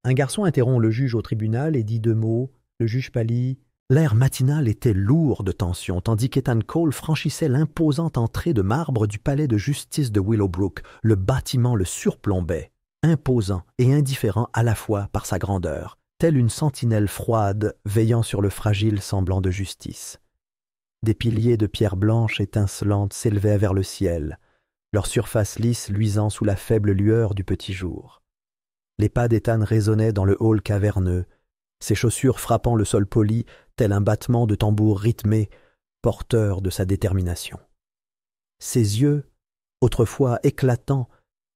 Un garçon interrompt le juge au tribunal et dit 2 mots. Le juge pâlit. L'air matinal était lourd de tension, tandis qu'Ethan Cole franchissait l'imposante entrée de marbre du palais de justice de Willowbrook. Le bâtiment le surplombait, imposant et indifférent à la fois par sa grandeur, telle une sentinelle froide veillant sur le fragile semblant de justice. Des piliers de pierre blanche étincelante s'élevaient vers le ciel, leur surface lisse luisant sous la faible lueur du petit jour. Les pas d'Ethan résonnaient dans le hall caverneux, ses chaussures frappant le sol poli, tel un battement de tambour rythmé, porteur de sa détermination. Ses yeux, autrefois éclatants,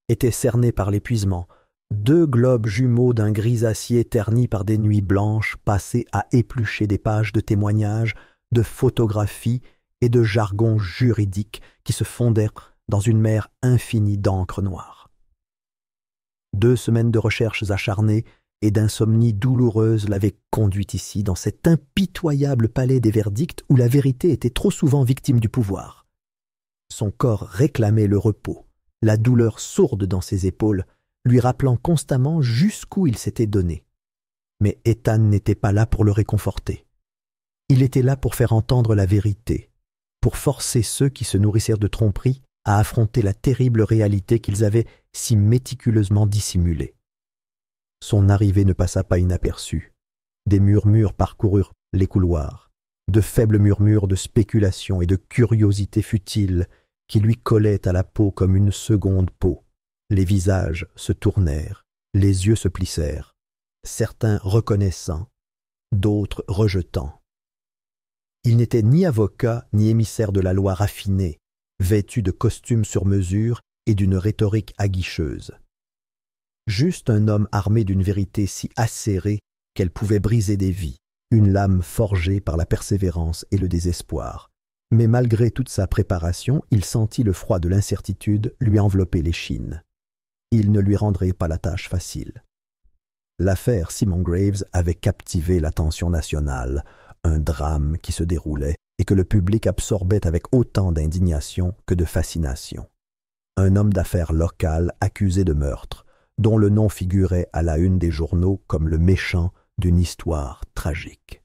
étaient cernés par l'épuisement, 2 globes jumeaux d'un gris acier ternis par des nuits blanches passées à éplucher des pages de témoignages, de photographies et de jargon juridique qui se fondèrent dans une mer infinie d'encre noire. 2 semaines de recherches acharnées et d'insomnie douloureuse l'avaient conduit ici, dans cet impitoyable palais des verdicts où la vérité était trop souvent victime du pouvoir. Son corps réclamait le repos, la douleur sourde dans ses épaules, lui rappelant constamment jusqu'où il s'était donné. Mais Ethan n'était pas là pour le réconforter. Il était là pour faire entendre la vérité, pour forcer ceux qui se nourrissèrent de tromperies à affronter la terrible réalité qu'ils avaient si méticuleusement dissimulée. Son arrivée ne passa pas inaperçue. Des murmures parcoururent les couloirs, de faibles murmures de spéculation et de curiosité futile qui lui collaient à la peau comme une seconde peau. Les visages se tournèrent, les yeux se plissèrent, certains reconnaissant, d'autres rejetant. Il n'était ni avocat ni émissaire de la loi raffinée, vêtu de costumes sur mesure et d'une rhétorique aguicheuse. Juste un homme armé d'une vérité si acérée qu'elle pouvait briser des vies, une lame forgée par la persévérance et le désespoir. Mais malgré toute sa préparation, il sentit le froid de l'incertitude lui envelopper l'échine. Il ne lui rendrait pas la tâche facile. L'affaire Simon Graves avait captivé l'attention nationale, un drame qui se déroulait et que le public absorbait avec autant d'indignation que de fascination. Un homme d'affaires local accusé de meurtre, dont le nom figurait à la une des journaux comme le méchant d'une histoire tragique.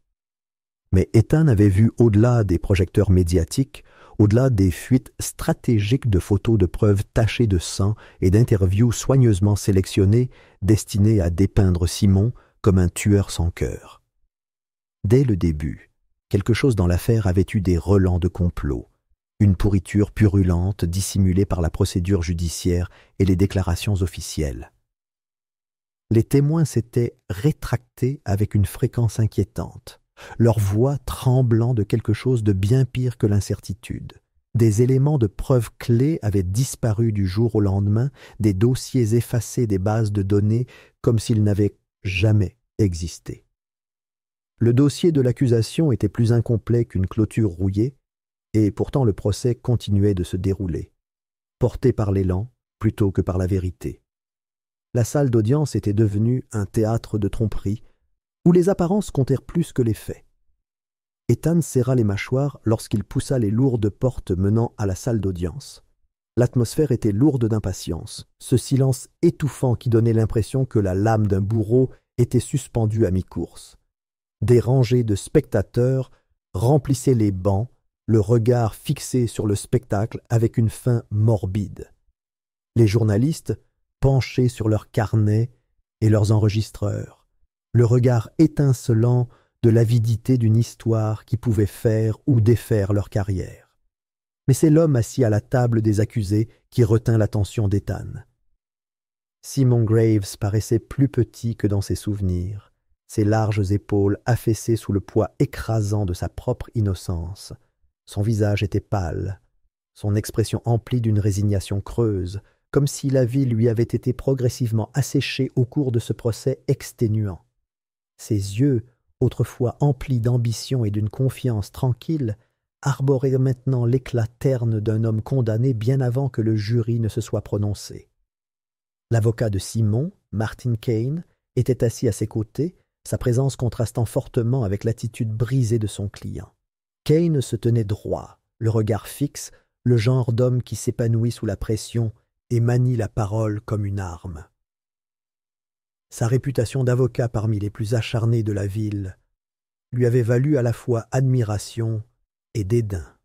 Mais Ethan avait vu au-delà des projecteurs médiatiques, au-delà des fuites stratégiques de photos de preuves tachées de sang et d'interviews soigneusement sélectionnées destinées à dépeindre Simon comme un tueur sans cœur. Dès le début, quelque chose dans l'affaire avait eu des relents de complot, une pourriture purulente dissimulée par la procédure judiciaire et les déclarations officielles. Les témoins s'étaient rétractés avec une fréquence inquiétante, leur voix tremblant de quelque chose de bien pire que l'incertitude. Des éléments de preuve clés avaient disparu du jour au lendemain, des dossiers effacés des bases de données comme s'ils n'avaient jamais existé. Le dossier de l'accusation était plus incomplet qu'une clôture rouillée, et pourtant le procès continuait de se dérouler, porté par l'élan plutôt que par la vérité. La salle d'audience était devenue un théâtre de tromperie, où les apparences comptèrent plus que les faits. Ethan serra les mâchoires lorsqu'il poussa les lourdes portes menant à la salle d'audience. L'atmosphère était lourde d'impatience, ce silence étouffant qui donnait l'impression que la lame d'un bourreau était suspendue à mi-course. Des rangées de spectateurs remplissaient les bancs, le regard fixé sur le spectacle avec une faim morbide. Les journalistes, penchés sur leurs carnets et leurs enregistreurs, le regard étincelant de l'avidité d'une histoire qui pouvait faire ou défaire leur carrière. Mais c'est l'homme assis à la table des accusés qui retint l'attention d'Ethan. Simon Graves paraissait plus petit que dans ses souvenirs, ses larges épaules affaissées sous le poids écrasant de sa propre innocence. Son visage était pâle, son expression emplie d'une résignation creuse, comme si la vie lui avait été progressivement asséchée au cours de ce procès exténuant. Ses yeux, autrefois emplis d'ambition et d'une confiance tranquille, arboraient maintenant l'éclat terne d'un homme condamné bien avant que le jury ne se soit prononcé. L'avocat de Simon, Martin Kane, était assis à ses côtés, sa présence contrastant fortement avec l'attitude brisée de son client. Kane se tenait droit, le regard fixe, le genre d'homme qui s'épanouit sous la pression et manie la parole comme une arme. Sa réputation d'avocat parmi les plus acharnés de la ville lui avait valu à la fois admiration et dédain.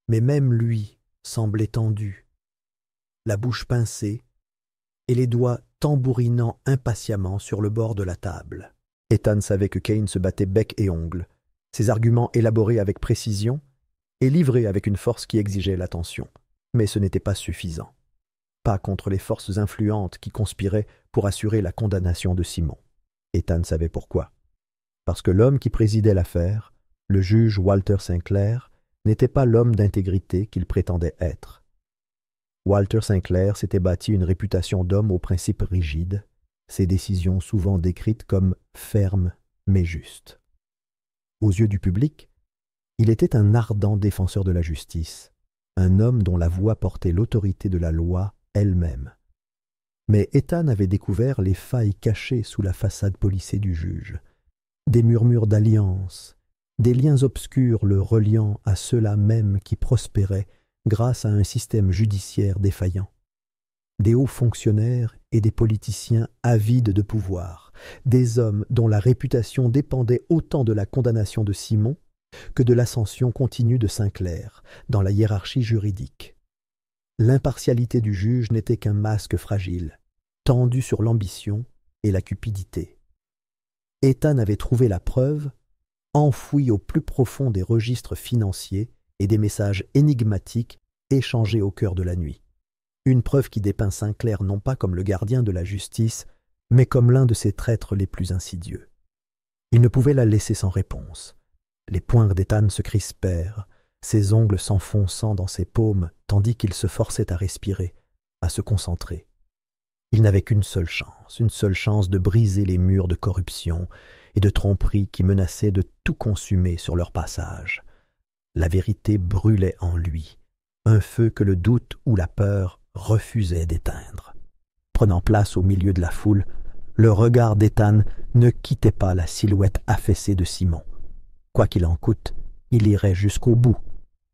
Mais même lui semblait tendu, la bouche pincée et les doigts tambourinant impatiemment sur le bord de la table. Ethan savait que Kane se battait bec et ongles, ses arguments élaborés avec précision et livrés avec une force qui exigeait l'attention. Mais ce n'était pas suffisant. Pas contre les forces influentes qui conspiraient pour assurer la condamnation de Simon. Ethan savait pourquoi. Parce que l'homme qui présidait l'affaire, le juge Walter Sinclair, n'était pas l'homme d'intégrité qu'il prétendait être. Walter Sinclair s'était bâti une réputation d'homme aux principes rigides, ses décisions souvent décrites comme fermes mais justes. Aux yeux du public, il était un ardent défenseur de la justice, un homme dont la voix portait l'autorité de la loi elle-même. Mais Ethan avait découvert les failles cachées sous la façade policée du juge, des murmures d'alliance, des liens obscurs le reliant à ceux-là même qui prospéraient grâce à un système judiciaire défaillant. Des hauts fonctionnaires et des politiciens avides de pouvoir, des hommes dont la réputation dépendait autant de la condamnation de Simon que de l'ascension continue de Sinclair dans la hiérarchie juridique. L'impartialité du juge n'était qu'un masque fragile, tendu sur l'ambition et la cupidité. Ethan avait trouvé la preuve, enfouie au plus profond des registres financiers et des messages énigmatiques échangés au cœur de la nuit. Une preuve qui dépeint Sinclair non pas comme le gardien de la justice, mais comme l'un de ses traîtres les plus insidieux. Il ne pouvait la laisser sans réponse. Les poings d'Ethan se crispèrent, ses ongles s'enfonçant dans ses paumes tandis qu'il se forçait à respirer, à se concentrer. Il n'avait qu'une seule chance de briser les murs de corruption et de tromperie qui menaçaient de tout consumer sur leur passage. La vérité brûlait en lui, un feu que le doute ou la peur refusait d'éteindre. Prenant place au milieu de la foule, le regard d'Ethan ne quittait pas la silhouette affaissée de Simon. Quoi qu'il en coûte, il irait jusqu'au bout.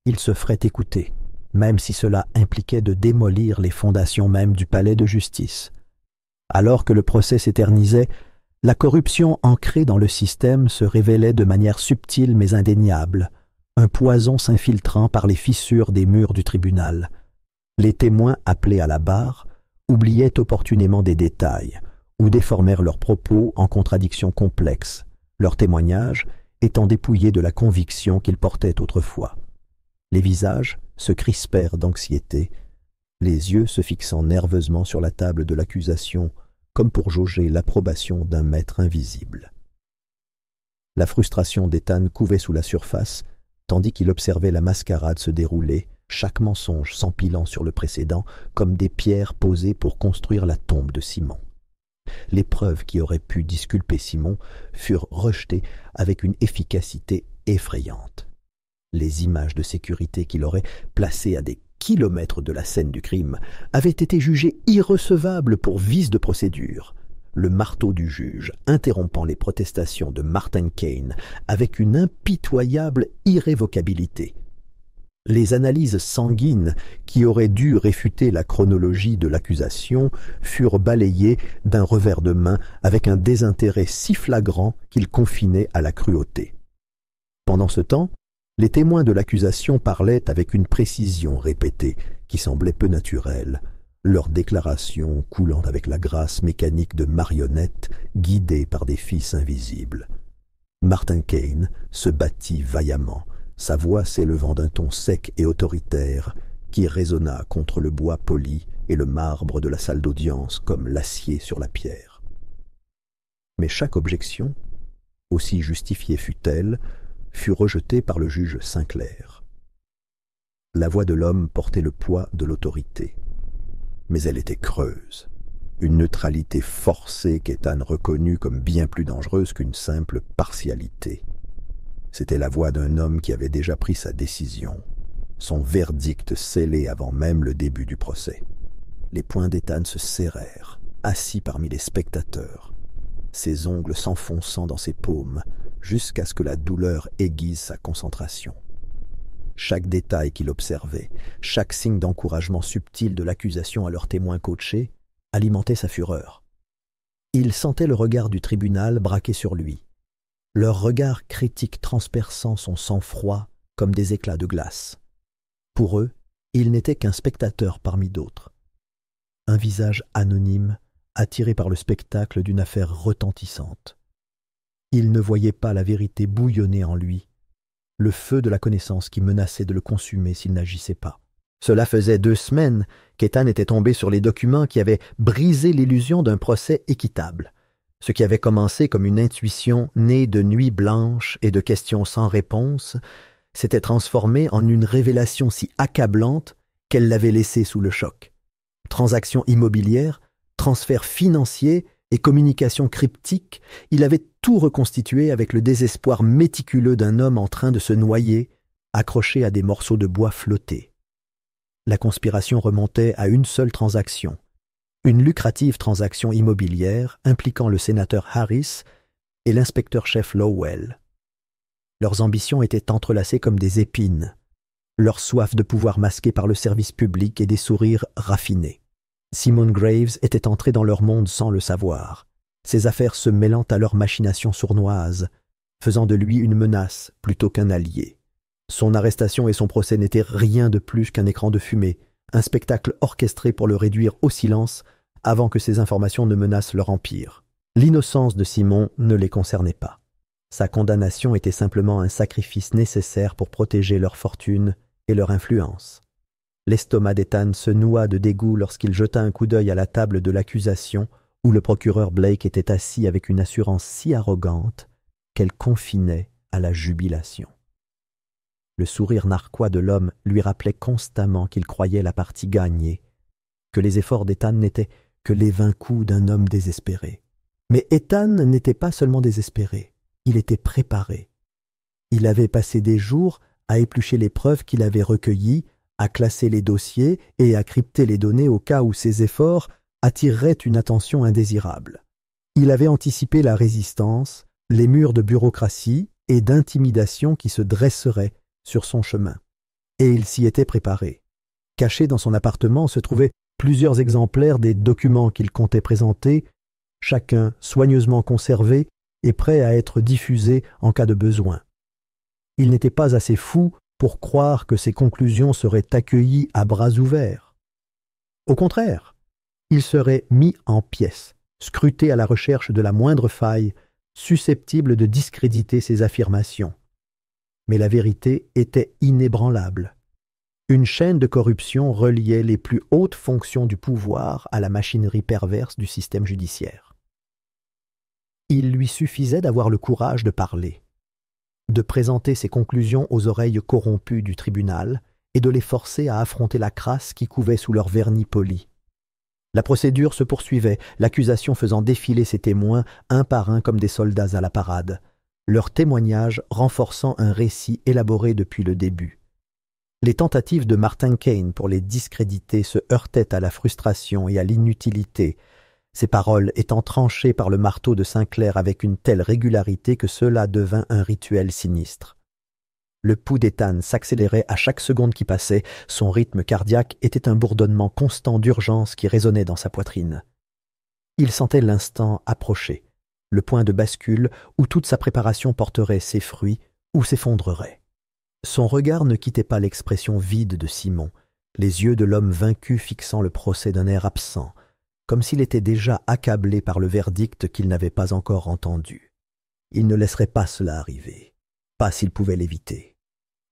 Il se ferait écouter, même si cela impliquait de démolir les fondations mêmes du palais de justice. Alors que le procès s'éternisait, la corruption ancrée dans le système se révélait de manière subtile mais indéniable, un poison s'infiltrant par les fissures des murs du tribunal. Les témoins appelés à la barre oubliaient opportunément des détails ou déformèrent leurs propos en contradictions complexes, leurs témoignages étant dépouillés de la conviction qu'ils portaient autrefois. Les visages se crispèrent d'anxiété, les yeux se fixant nerveusement sur la table de l'accusation comme pour jauger l'approbation d'un maître invisible. La frustration d'Ethan couvait sous la surface, tandis qu'il observait la mascarade se dérouler, chaque mensonge s'empilant sur le précédent comme des pierres posées pour construire la tombe de Simon. Les preuves qui auraient pu disculper Simon furent rejetées avec une efficacité effrayante. Les images de sécurité qu'il aurait placées à des kilomètres de la scène du crime avaient été jugées irrecevables pour vice de procédure. Le marteau du juge interrompant les protestations de Martin Kane avec une impitoyable irrévocabilité. Les analyses sanguines qui auraient dû réfuter la chronologie de l'accusation furent balayées d'un revers de main avec un désintérêt si flagrant qu'il confinait à la cruauté. Pendant ce temps, les témoins de l'accusation parlaient avec une précision répétée qui semblait peu naturelle, leurs déclarations coulant avec la grâce mécanique de marionnettes guidées par des fils invisibles. Martin Kane se battit vaillamment, sa voix s'élevant d'un ton sec et autoritaire qui résonna contre le bois poli et le marbre de la salle d'audience comme l'acier sur la pierre. Mais chaque objection, aussi justifiée fût-elle, fut rejetée par le juge Sinclair. La voix de l'homme portait le poids de l'autorité, mais elle était creuse, une neutralité forcée qu'Ethan reconnut comme bien plus dangereuse qu'une simple partialité. C'était la voix d'un homme qui avait déjà pris sa décision, son verdict scellé avant même le début du procès. Les poings d'Ethan se serrèrent, assis parmi les spectateurs, ses ongles s'enfonçant dans ses paumes, jusqu'à ce que la douleur aiguise sa concentration. Chaque détail qu'il observait, chaque signe d'encouragement subtil de l'accusation à leurs témoins coachés, alimentait sa fureur. Il sentait le regard du tribunal braqué sur lui. Leur regard critique transperçant son sang-froid comme des éclats de glace. Pour eux, il n'était qu'un spectateur parmi d'autres. Un visage anonyme, attiré par le spectacle d'une affaire retentissante. Il ne voyait pas la vérité bouillonner en lui, le feu de la connaissance qui menaçait de le consumer s'il n'agissait pas. Cela faisait 2 semaines qu'Ethan était tombé sur les documents qui avaient brisé l'illusion d'un procès équitable. Ce qui avait commencé comme une intuition née de nuits blanches et de questions sans réponse s'était transformé en une révélation si accablante qu'elle l'avait laissé sous le choc. Transactions immobilières, transferts financiers et communications cryptiques, il avait tout reconstitué avec le désespoir méticuleux d'un homme en train de se noyer, accroché à des morceaux de bois flottés. La conspiration remontait à une seule transaction, une lucrative transaction immobilière impliquant le sénateur Harris et l'inspecteur-chef Lowell. Leurs ambitions étaient entrelacées comme des épines, leur soif de pouvoir masquée par le service public et des sourires raffinés. Simon Graves était entré dans leur monde sans le savoir, ses affaires se mêlant à leurs machinations sournoises, faisant de lui une menace plutôt qu'un allié. Son arrestation et son procès n'étaient rien de plus qu'un écran de fumée, un spectacle orchestré pour le réduire au silence avant que ces informations ne menacent leur empire. L'innocence de Simon ne les concernait pas. Sa condamnation était simplement un sacrifice nécessaire pour protéger leur fortune et leur influence. L'estomac d'Ethan se noua de dégoût lorsqu'il jeta un coup d'œil à la table de l'accusation où le procureur Blake était assis avec une assurance si arrogante qu'elle confinait à la jubilation. Le sourire narquois de l'homme lui rappelait constamment qu'il croyait la partie gagnée, que les efforts d'Ethan n'étaient que les vains coups d'un homme désespéré. Mais Ethan n'était pas seulement désespéré, il était préparé. Il avait passé des jours à éplucher les preuves qu'il avait recueillies, à classer les dossiers et à crypter les données au cas où ses efforts attireraient une attention indésirable. Il avait anticipé la résistance, les murs de bureaucratie et d'intimidation qui se dresseraient sur son chemin. Et il s'y était préparé. Cachés dans son appartement se trouvaient plusieurs exemplaires des documents qu'il comptait présenter, chacun soigneusement conservé et prêt à être diffusé en cas de besoin. Il n'était pas assez fou pour croire que ses conclusions seraient accueillies à bras ouverts. Au contraire, il serait mis en pièces, scruté à la recherche de la moindre faille, susceptible de discréditer ses affirmations. Mais la vérité était inébranlable. Une chaîne de corruption reliait les plus hautes fonctions du pouvoir à la machinerie perverse du système judiciaire. Il lui suffisait d'avoir le courage de parler, de présenter ses conclusions aux oreilles corrompues du tribunal et de les forcer à affronter la crasse qui couvait sous leur vernis poli. La procédure se poursuivait, l'accusation faisant défiler ses témoins un par un comme des soldats à la parade, leurs témoignages renforçant un récit élaboré depuis le début. Les tentatives de Martin Kane pour les discréditer se heurtaient à la frustration et à l'inutilité, ces paroles étant tranchées par le marteau de Sinclair avec une telle régularité que cela devint un rituel sinistre. Le pouls d'Ethan s'accélérait à chaque seconde qui passait, son rythme cardiaque était un bourdonnement constant d'urgence qui résonnait dans sa poitrine. Il sentait l'instant approcher, le point de bascule où toute sa préparation porterait ses fruits ou s'effondrerait. Son regard ne quittait pas l'expression vide de Simon, les yeux de l'homme vaincu fixant le procès d'un air absent, comme s'il était déjà accablé par le verdict qu'il n'avait pas encore entendu. Il ne laisserait pas cela arriver, pas s'il pouvait l'éviter.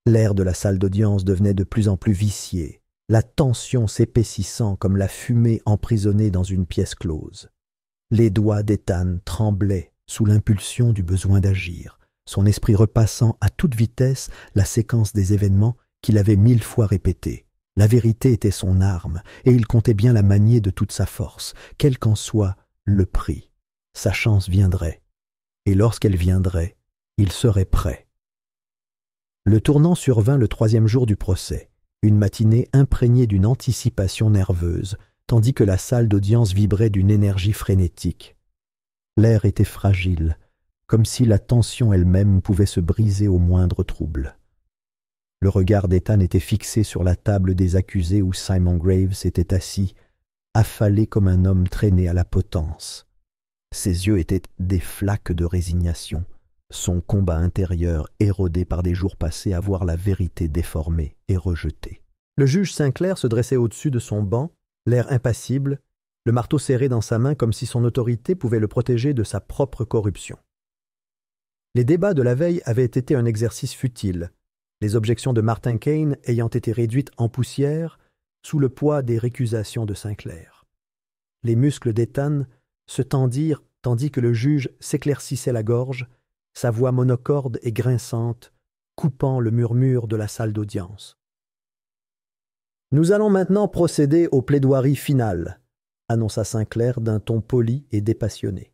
L'air de la salle d'audience devenait de plus en plus vicié, la tension s'épaississant comme la fumée emprisonnée dans une pièce close. Les doigts d'Ethan tremblaient sous l'impulsion du besoin d'agir, son esprit repassant à toute vitesse la séquence des événements qu'il avait 1000 fois répétés. La vérité était son arme, et il comptait bien la manier de toute sa force, quel qu'en soit le prix. Sa chance viendrait, et lorsqu'elle viendrait, il serait prêt. Le tournant survint le 3e jour du procès, une matinée imprégnée d'une anticipation nerveuse, tandis que la salle d'audience vibrait d'une énergie frénétique. L'air était fragile, comme si la tension elle-même pouvait se briser au moindre trouble. Le regard d'Ethan était fixé sur la table des accusés où Simon Graves était assis, affalé comme un homme traîné à la potence. Ses yeux étaient des flaques de résignation, son combat intérieur érodé par des jours passés à voir la vérité déformée et rejetée. Le juge Sinclair se dressait au-dessus de son banc, l'air impassible, le marteau serré dans sa main comme si son autorité pouvait le protéger de sa propre corruption. Les débats de la veille avaient été un exercice futile, les objections de Martin Kane ayant été réduites en poussière sous le poids des récusations de Sinclair. Les muscles d'Ethan se tendirent tandis que le juge s'éclaircissait la gorge, sa voix monocorde et grinçante, coupant le murmure de la salle d'audience. « Nous allons maintenant procéder aux plaidoiries finales, » annonça Sinclair d'un ton poli et dépassionné.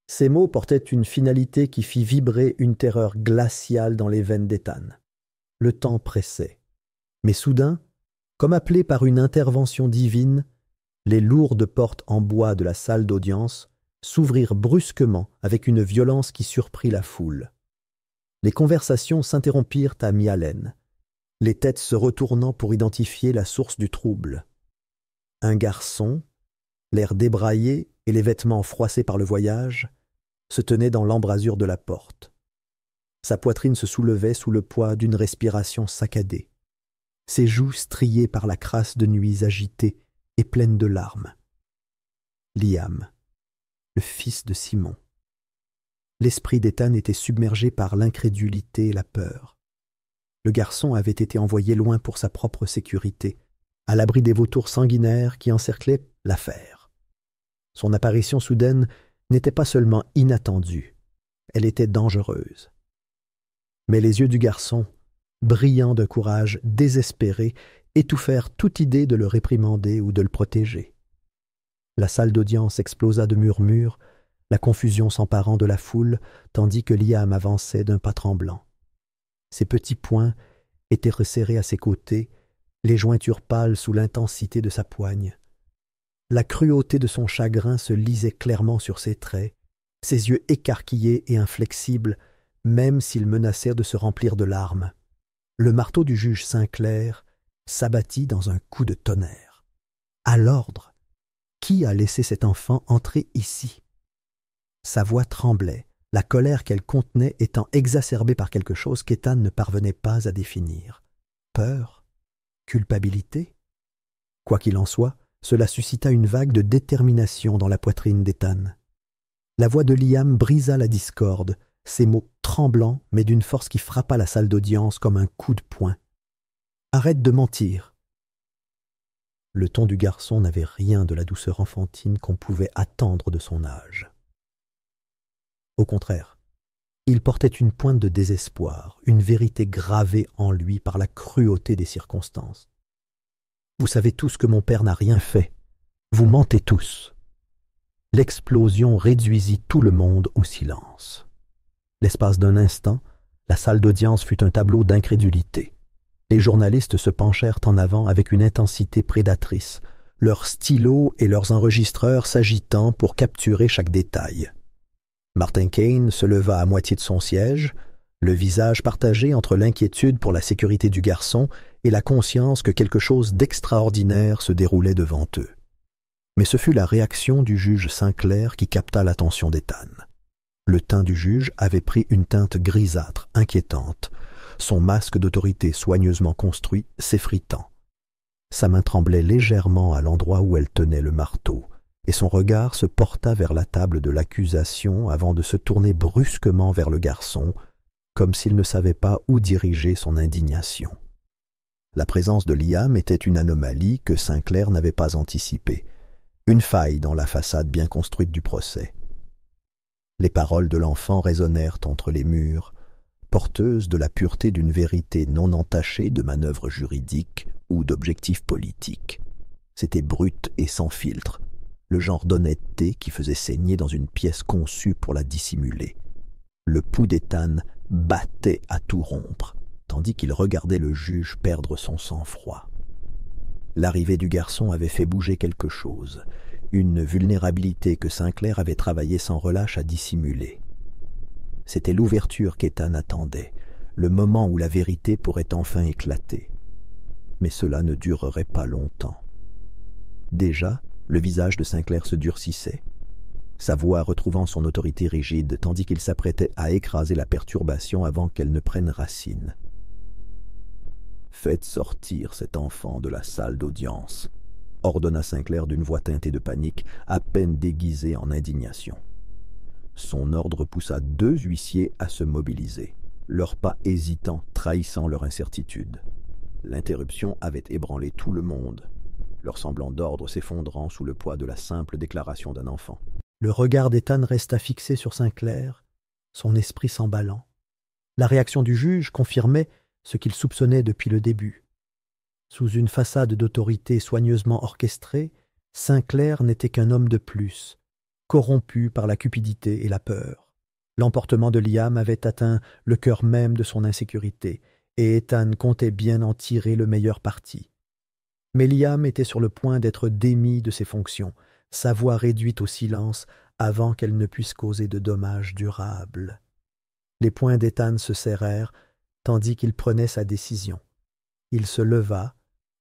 Ces mots portaient une finalité qui fit vibrer une terreur glaciale dans les veines d'Ethan. Le temps pressait. Mais soudain, comme appelé par une intervention divine, les lourdes portes en bois de la salle d'audience s'ouvrirent brusquement avec une violence qui surprit la foule. Les conversations s'interrompirent à mi-haleine, les têtes se retournant pour identifier la source du trouble. Un garçon, l'air débraillé et les vêtements froissés par le voyage, se tenait dans l'embrasure de la porte. Sa poitrine se soulevait sous le poids d'une respiration saccadée. Ses joues striées par la crasse de nuits agitées et pleines de larmes. Liam, le fils de Simon. L'esprit d'Ethan était submergé par l'incrédulité et la peur. Le garçon avait été envoyé loin pour sa propre sécurité, à l'abri des vautours sanguinaires qui encerclaient l'affaire. Son apparition soudaine n'était pas seulement inattendue, elle était dangereuse. Mais les yeux du garçon, brillants d'un courage désespéré, étouffèrent toute idée de le réprimander ou de le protéger. La salle d'audience explosa de murmures, la confusion s'emparant de la foule, tandis que Liam avançait d'un pas tremblant. Ses petits poings étaient resserrés à ses côtés, les jointures pâles sous l'intensité de sa poigne. La cruauté de son chagrin se lisait clairement sur ses traits, ses yeux écarquillés et inflexibles, même s'ils menacèrent de se remplir de larmes. Le marteau du juge Sinclair s'abattit dans un coup de tonnerre. À l'ordre! Qui a laissé cet enfant entrer ici? Sa voix tremblait, la colère qu'elle contenait étant exacerbée par quelque chose qu'Ethan ne parvenait pas à définir. Peur? Culpabilité? Quoi qu'il en soit, cela suscita une vague de détermination dans la poitrine d'Ethan. La voix de Liam brisa la discorde, ses mots tremblants, mais d'une force qui frappa la salle d'audience comme un coup de poing. « Arrête de mentir !» Le ton du garçon n'avait rien de la douceur enfantine qu'on pouvait attendre de son âge. Au contraire, il portait une pointe de désespoir, une vérité gravée en lui par la cruauté des circonstances. « Vous savez tous que mon père n'a rien fait. Vous mentez tous. » L'explosion réduisit tout le monde au silence. L'espace d'un instant, la salle d'audience fut un tableau d'incrédulité. Les journalistes se penchèrent en avant avec une intensité prédatrice, leurs stylos et leurs enregistreurs s'agitant pour capturer chaque détail. Martin Kane se leva à moitié de son siège, le visage partagé entre l'inquiétude pour la sécurité du garçon et la conscience que quelque chose d'extraordinaire se déroulait devant eux. Mais ce fut la réaction du juge Sinclair qui capta l'attention d'Ethan. Le teint du juge avait pris une teinte grisâtre, inquiétante, son masque d'autorité soigneusement construit s'effritant. Sa main tremblait légèrement à l'endroit où elle tenait le marteau, et son regard se porta vers la table de l'accusation avant de se tourner brusquement vers le garçon, comme s'il ne savait pas où diriger son indignation. La présence de Liam était une anomalie que Sinclair n'avait pas anticipée, une faille dans la façade bien construite du procès. Les paroles de l'enfant résonnèrent entre les murs, porteuses de la pureté d'une vérité non entachée de manœuvres juridiques ou d'objectifs politiques. C'était brut et sans filtre, le genre d'honnêteté qui faisait saigner dans une pièce conçue pour la dissimuler. Le pouls d'Ethan battait à tout rompre, tandis qu'il regardait le juge perdre son sang-froid. L'arrivée du garçon avait fait bouger quelque chose, une vulnérabilité que Sinclair avait travaillé sans relâche à dissimuler. C'était l'ouverture qu'Ethan attendait, le moment où la vérité pourrait enfin éclater. Mais cela ne durerait pas longtemps. Déjà, le visage de Sinclair se durcissait. sa voix retrouvant son autorité rigide, tandis qu'il s'apprêtait à écraser la perturbation avant qu'elle ne prenne racine. « Faites sortir cet enfant de la salle d'audience », ordonna Sinclair d'une voix teintée de panique, à peine déguisée en indignation. Son ordre poussa 2 huissiers à se mobiliser, leurs pas hésitants trahissant leur incertitude. L'interruption avait ébranlé tout le monde, leur semblant d'ordre s'effondrant sous le poids de la simple déclaration d'un enfant. Le regard d'Ethan resta fixé sur Sinclair, son esprit s'emballant. La réaction du juge confirmait ce qu'il soupçonnait depuis le début. Sous une façade d'autorité soigneusement orchestrée, Sinclair n'était qu'un homme de plus, corrompu par la cupidité et la peur. L'emportement de Liam avait atteint le cœur même de son insécurité, et Ethan comptait bien en tirer le meilleur parti. Mais Liam était sur le point d'être démis de ses fonctions, sa voix réduite au silence avant qu'elle ne puisse causer de dommages durables. Les poings d'Ethan se serrèrent, tandis qu'il prenait sa décision. Il se leva,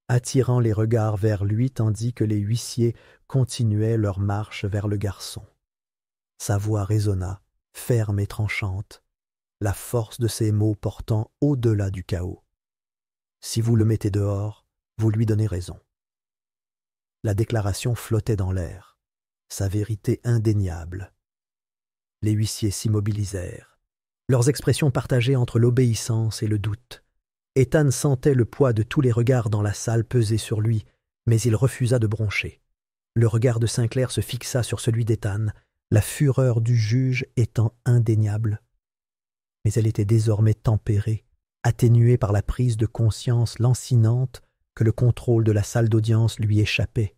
attirant les regards vers lui tandis que les huissiers continuaient leur marche vers le garçon. Sa voix résonna, ferme et tranchante, la force de ses mots portant au-delà du chaos. « Si vous le mettez dehors, vous lui donnez raison. » La déclaration flottait dans l'air, sa vérité indéniable. Les huissiers s'immobilisèrent, leurs expressions partagées entre l'obéissance et le doute. Ethan sentait le poids de tous les regards dans la salle peser sur lui, mais il refusa de broncher. Le regard de Sinclair se fixa sur celui d'Ethan, la fureur du juge étant indéniable. Mais elle était désormais tempérée, atténuée par la prise de conscience lancinante que le contrôle de la salle d'audience lui échappait.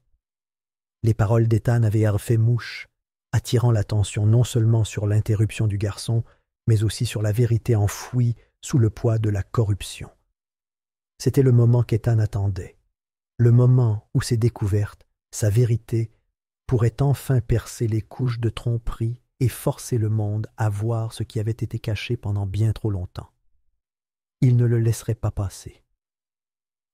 Les paroles d'Ethan avaient fait mouche, attirant l'attention non seulement sur l'interruption du garçon, mais aussi sur la vérité enfouie sous le poids de la corruption. C'était le moment qu'Ethan attendait, le moment où ses découvertes, sa vérité, pourraient enfin percer les couches de tromperie et forcer le monde à voir ce qui avait été caché pendant bien trop longtemps. Il ne le laisserait pas passer.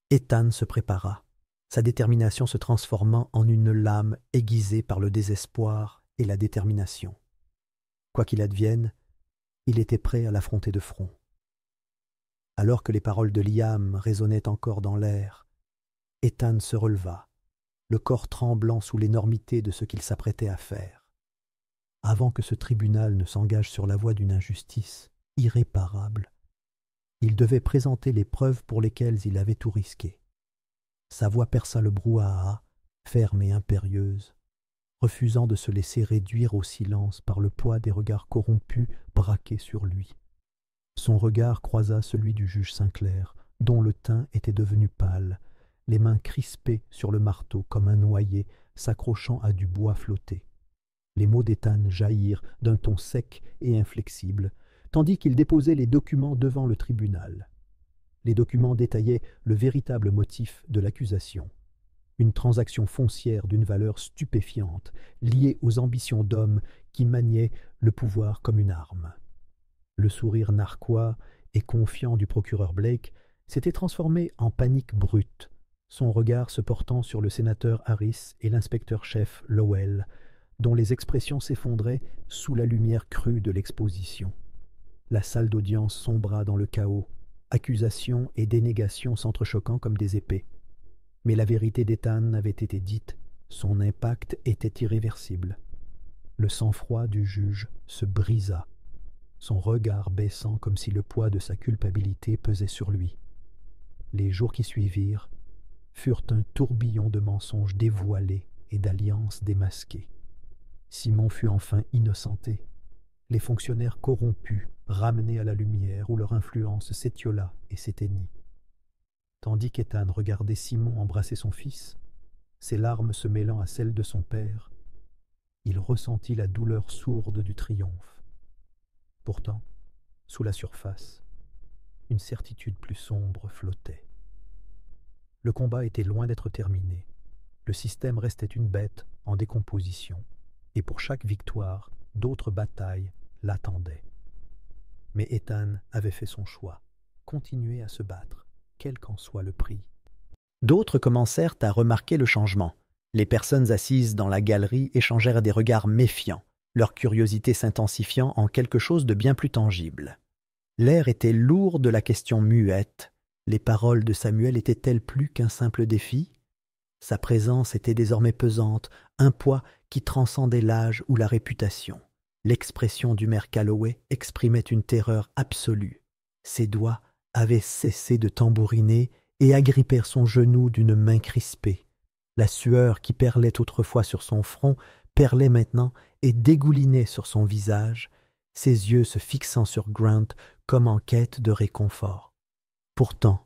Ethan se prépara, sa détermination se transformant en une lame aiguisée par le désespoir et la détermination. Quoi qu'il advienne, il était prêt à l'affronter de front. Alors que les paroles de Liam résonnaient encore dans l'air, Ethan se releva, le corps tremblant sous l'énormité de ce qu'il s'apprêtait à faire. Avant que ce tribunal ne s'engage sur la voie d'une injustice irréparable, il devait présenter les preuves pour lesquelles il avait tout risqué. Sa voix perça le brouhaha, ferme et impérieuse, refusant de se laisser réduire au silence par le poids des regards corrompus braqués sur lui. Son regard croisa celui du juge Sinclair, dont le teint était devenu pâle, les mains crispées sur le marteau comme un noyé s'accrochant à du bois flotté. Les mots d'Ethan jaillirent d'un ton sec et inflexible, tandis qu'il déposait les documents devant le tribunal. Les documents détaillaient le véritable motif de l'accusation. Une transaction foncière d'une valeur stupéfiante, liée aux ambitions d'hommes qui maniaient le pouvoir comme une arme. Le sourire narquois et confiant du procureur Blake s'était transformé en panique brute, son regard se portant sur le sénateur Harris et l'inspecteur-chef Lowell, dont les expressions s'effondraient sous la lumière crue de l'exposition. La salle d'audience sombra dans le chaos, accusations et dénégations s'entrechoquant comme des épées. Mais la vérité d'Ethan avait été dite, son impact était irréversible. Le sang-froid du juge se brisa, son regard baissant comme si le poids de sa culpabilité pesait sur lui. Les jours qui suivirent furent un tourbillon de mensonges dévoilés et d'alliances démasquées. Simon fut enfin innocenté. Les fonctionnaires corrompus, ramenés à la lumière où leur influence s'étiola et s'éteignit. Tandis qu'Ethan regardait Simon embrasser son fils, ses larmes se mêlant à celles de son père, il ressentit la douleur sourde du triomphe. Pourtant, sous la surface, une certitude plus sombre flottait. Le combat était loin d'être terminé. Le système restait une bête en décomposition, et pour chaque victoire, d'autres batailles l'attendaient. Mais Ethan avait fait son choix, continuer à se battre, quel qu'en soit le prix. D'autres commencèrent à remarquer le changement. Les personnes assises dans la galerie échangèrent des regards méfiants, leur curiosité s'intensifiant en quelque chose de bien plus tangible. L'air était lourd de la question muette. Les paroles de Samuel étaient-elles plus qu'un simple défi? Sa présence était désormais pesante, un poids qui transcendait l'âge ou la réputation. L'expression du maire Calloway exprimait une terreur absolue. Ses doigts avaient cessé de tambouriner et agrippèrent son genou d'une main crispée. La sueur qui perlait autrefois sur son front perlait maintenant et dégoulinait sur son visage, ses yeux se fixant sur Grant comme en quête de réconfort. Pourtant,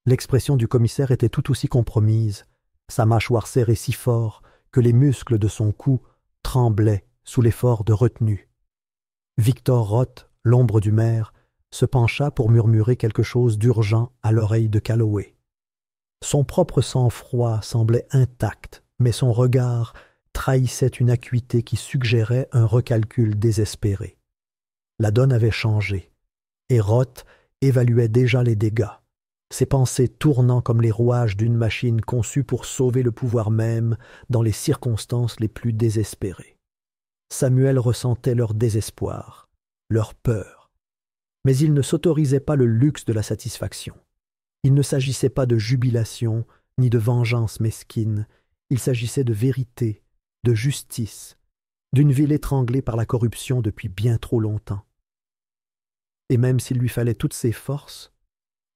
l'expression du commissaire était tout aussi compromise, sa mâchoire serrée si fort que les muscles de son cou tremblaient sous l'effort de retenue. Victor Roth, l'ombre du maire, se pencha pour murmurer quelque chose d'urgent à l'oreille de Calloway. Son propre sang-froid semblait intact, mais son regard trahissait une acuité qui suggérait un recalcul désespéré. La donne avait changé, et Roth évaluait déjà les dégâts, ses pensées tournant comme les rouages d'une machine conçue pour sauver le pouvoir même dans les circonstances les plus désespérées. Samuel ressentait leur désespoir, leur peur, mais il ne s'autorisait pas le luxe de la satisfaction. Il ne s'agissait pas de jubilation ni de vengeance mesquine, il s'agissait de vérité, de justice, d'une ville étranglée par la corruption depuis bien trop longtemps. Et même s'il lui fallait toutes ses forces,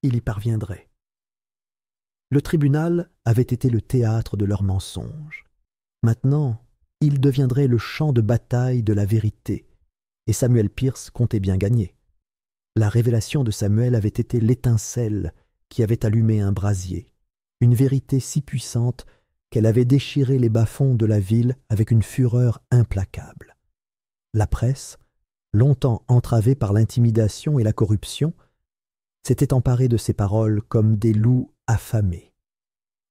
il y parviendrait. Le tribunal avait été le théâtre de leurs mensonges. Maintenant, il deviendrait le champ de bataille de la vérité, et Samuel Pierce comptait bien gagner. La révélation de Samuel avait été l'étincelle qui avait allumé un brasier, une vérité si puissante qu'elle avait déchiré les bas-fonds de la ville avec une fureur implacable. La presse, longtemps entravée par l'intimidation et la corruption, s'était emparée de ses paroles comme des loups affamés.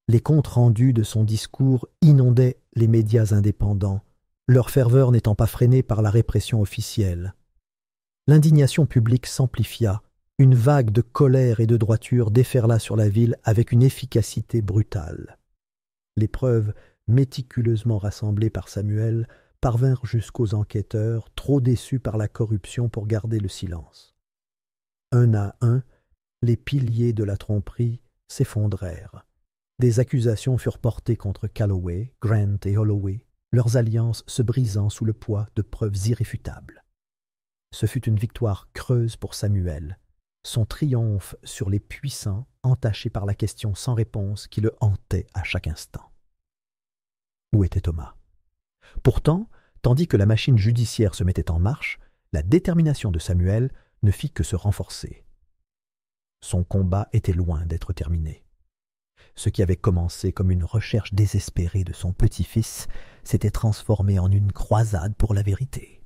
Les comptes rendus de son discours inondaient les médias indépendants, leur ferveur n'étant pas freinée par la répression officielle. L'indignation publique s'amplifia, une vague de colère et de droiture déferla sur la ville avec une efficacité brutale. Les preuves méticuleusement rassemblées par Samuel parvinrent jusqu'aux enquêteurs, trop déçus par la corruption pour garder le silence. Un à un, les piliers de la tromperie s'effondrèrent. Des accusations furent portées contre Calloway, Grant et Holloway, leurs alliances se brisant sous le poids de preuves irréfutables. Ce fut une victoire creuse pour Samuel, son triomphe sur les puissants entaché par la question sans réponse qui le hantait à chaque instant. Où était Thomas? Pourtant, tandis que la machine judiciaire se mettait en marche, la détermination de Samuel ne fit que se renforcer. Son combat était loin d'être terminé. Ce qui avait commencé comme une recherche désespérée de son petit-fils s'était transformé en une croisade pour la vérité.